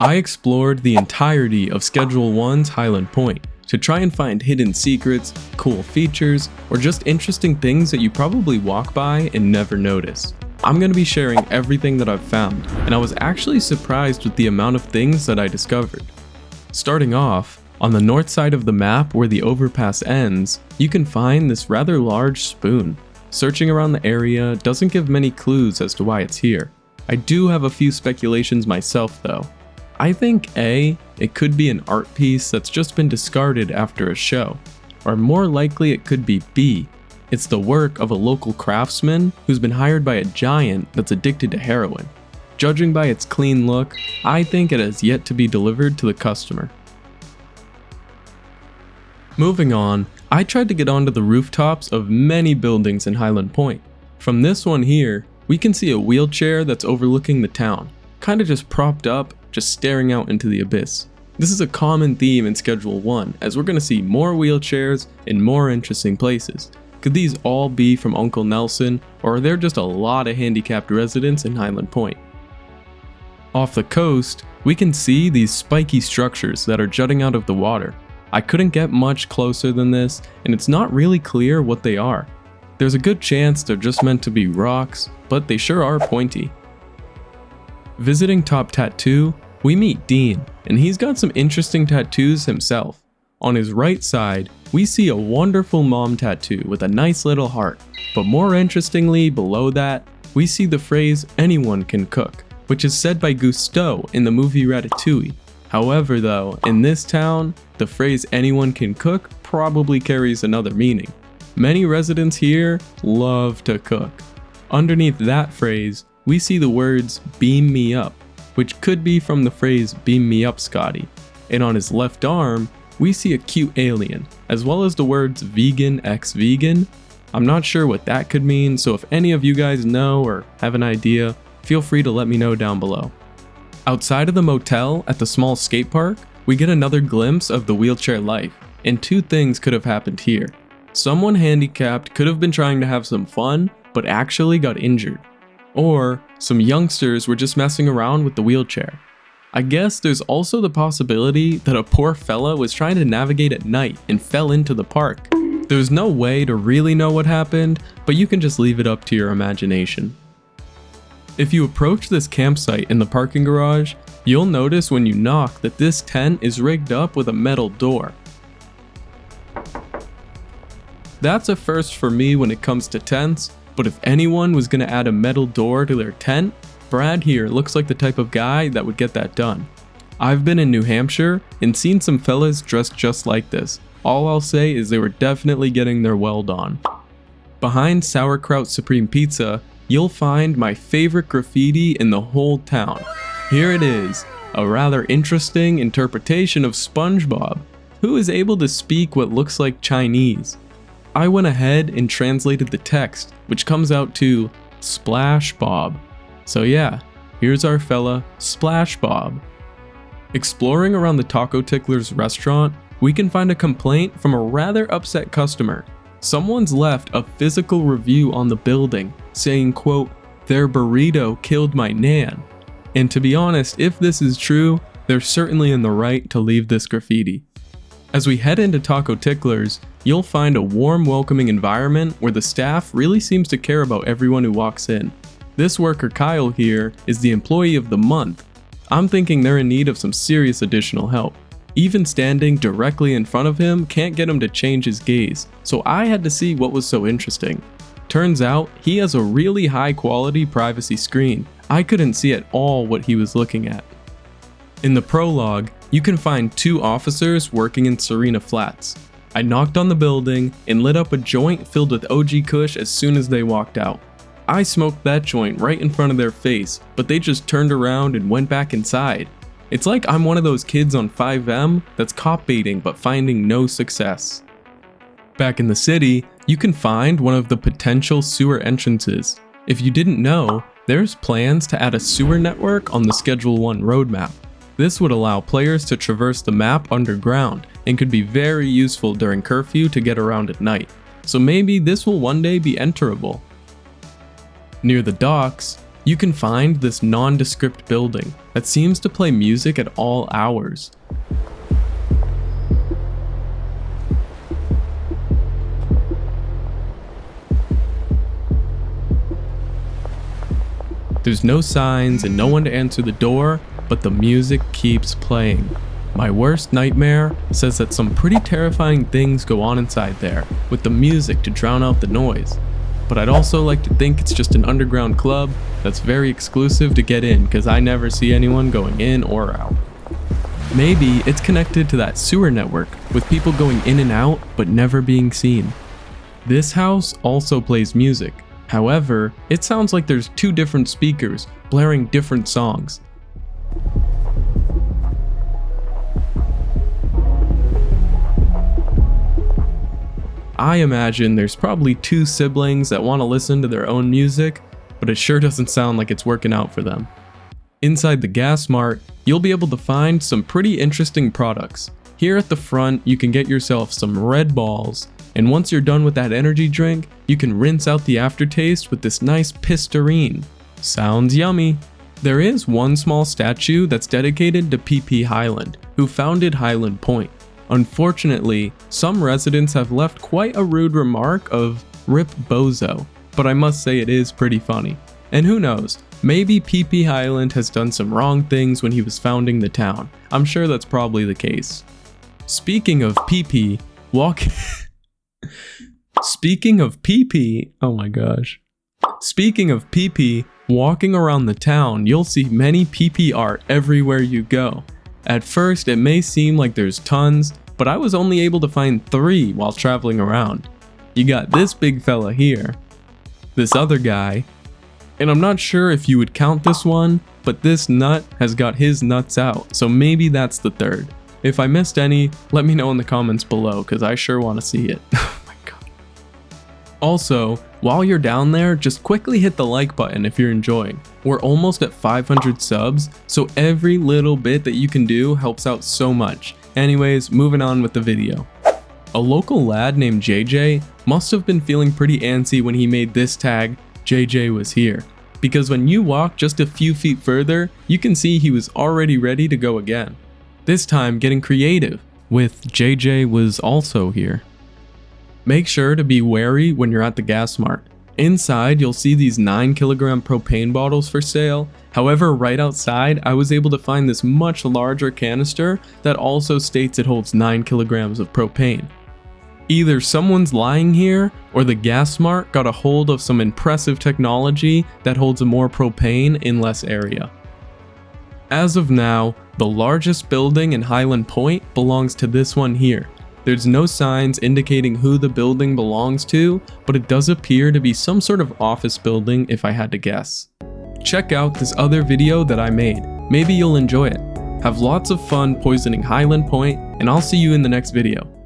I explored the entirety of Schedule 1's Hyland Point to try and find hidden secrets, cool features, or just interesting things that you probably walk by and never notice. I'm going to be sharing everything that I've found, and I was actually surprised with the amount of things that I discovered. Starting off, on the north side of the map where the overpass ends, you can find this rather large spoon. Searching around the area doesn't give many clues as to why it's here. I do have a few speculations myself though. I think A, it could be an art piece that's just been discarded after a show, or more likely it could be B, it's the work of a local craftsman who's been hired by a giant that's addicted to heroin. Judging by its clean look, I think it has yet to be delivered to the customer. Moving on, I tried to get onto the rooftops of many buildings in Hyland Point. From this one here, we can see a wheelchair that's overlooking the town, kinda just propped up, just staring out into the abyss. This is a common theme in Schedule 1, as we're gonna see more wheelchairs in more interesting places. Could these all be from Uncle Nelson, or are there just a lot of handicapped residents in Hyland Point? Off the coast, we can see these spiky structures that are jutting out of the water. I couldn't get much closer than this, and it's not really clear what they are. There's a good chance they're just meant to be rocks, but they sure are pointy. Visiting Top Tattoo, we meet Dean, and he's got some interesting tattoos himself. On his right side, we see a wonderful mom tattoo with a nice little heart, but more interestingly below that, we see the phrase "anyone can cook," which is said by Gusteau in the movie Ratatouille. However though, in this town, the phrase "anyone can cook" probably carries another meaning. Many residents here love to cook. Underneath that phrase, we see the words "beam me up," which could be from the phrase "beam me up, Scotty." And on his left arm, we see a cute alien, as well as the words "vegan x vegan." I'm not sure what that could mean, so if any of you guys know or have an idea, feel free to let me know down below. Outside of the motel at the small skate park, we get another glimpse of the wheelchair life, and two things could have happened here. Someone handicapped could have been trying to have some fun, but actually got injured. Or some youngsters were just messing around with the wheelchair. I guess there's also the possibility that a poor fella was trying to navigate at night and fell into the park. There's no way to really know what happened, but you can just leave it up to your imagination. If you approach this campsite in the parking garage, you'll notice when you knock that this tent is rigged up with a metal door. That's a first for me when it comes to tents, but if anyone was going to add a metal door to their tent, Brad here looks like the type of guy that would get that done. I've been in New Hampshire and seen some fellas dressed just like this. All I'll say is they were definitely getting their weld on. Behind Sauerkraut Supreme Pizza, you'll find my favorite graffiti in the whole town. Here it is, a rather interesting interpretation of SpongeBob, who is able to speak what looks like Chinese. I went ahead and translated the text, which comes out to Splash Bob. So yeah, here's our fella, Splash Bob. Exploring around the Taco Tickler's restaurant, we can find a complaint from a rather upset customer. Someone's left a physical review on the building, saying, quote, "their burrito killed my nan." And to be honest, if this is true, they're certainly in the right to leave this graffiti. As we head into Taco Tickler's, you'll find a warm, welcoming environment where the staff really seems to care about everyone who walks in. This worker Kyle here is the employee of the month. I'm thinking they're in need of some serious additional help. Even standing directly in front of him can't get him to change his gaze, so I had to see what was so interesting. Turns out, he has a really high quality privacy screen. I couldn't see at all what he was looking at. In the prologue, you can find two officers working in Serena Flats. I knocked on the building and lit up a joint filled with OG Kush as soon as they walked out. I smoked that joint right in front of their face, but they just turned around and went back inside. It's like I'm one of those kids on 5M that's cop baiting but finding no success. Back in the city, you can find one of the potential sewer entrances. If you didn't know, there's plans to add a sewer network on the Schedule 1 roadmap. This would allow players to traverse the map underground and could be very useful during curfew to get around at night. So maybe this will one day be enterable. Near the docks, you can find this nondescript building that seems to play music at all hours. There's no signs and no one to answer the door, but the music keeps playing. My worst nightmare says that some pretty terrifying things go on inside there, with the music to drown out the noise. But I'd also like to think it's just an underground club that's very exclusive to get in, because I never see anyone going in or out. Maybe it's connected to that sewer network, with people going in and out but never being seen. This house also plays music. However, it sounds like there's two different speakers blaring different songs. I imagine there's probably two siblings that want to listen to their own music, but it sure doesn't sound like it's working out for them. Inside the gas mart, you'll be able to find some pretty interesting products. Here at the front, you can get yourself some Red Balls, and once you're done with that energy drink, you can rinse out the aftertaste with this nice Pistarine. Sounds yummy. There is one small statue that's dedicated to PP Hyland, who founded Hyland Point. Unfortunately, some residents have left quite a rude remark of "Rip Bozo," but I must say it is pretty funny. And who knows, maybe PP Hyland has done some wrong things when he was founding the town. I'm sure that's probably the case. Speaking of PP, walking around the town, you'll see many PP art everywhere you go. At first, it may seem like there's tons, but I was only able to find 3 while traveling around. You got this big fella here, this other guy, and I'm not sure if you would count this one, but this nut has got his nuts out, so maybe that's the 3rd. If I missed any, let me know in the comments below, because I sure want to see it. Oh my god. Also, while you're down there, just quickly hit the like button if you're enjoying. We're almost at 500 subs, so every little bit that you can do helps out so much. Anyways, moving on with the video. A local lad named JJ must have been feeling pretty antsy when he made this tag, "JJ was here," because when you walk just a few feet further, you can see he was already ready to go again. This time getting creative with "JJ was also here." Make sure to be wary when you're at the gas mart. Inside, you'll see these 9kg propane bottles for sale. However, right outside, I was able to find this much larger canister that also states it holds 9kg of propane. Either someone's lying here, or the gas mart got a hold of some impressive technology that holds more propane in less area. As of now, the largest building in Hyland Point belongs to this one here. There's no signs indicating who the building belongs to, but it does appear to be some sort of office building if I had to guess. Check out this other video that I made, maybe you'll enjoy it. Have lots of fun poisoning Hyland Point, and I'll see you in the next video.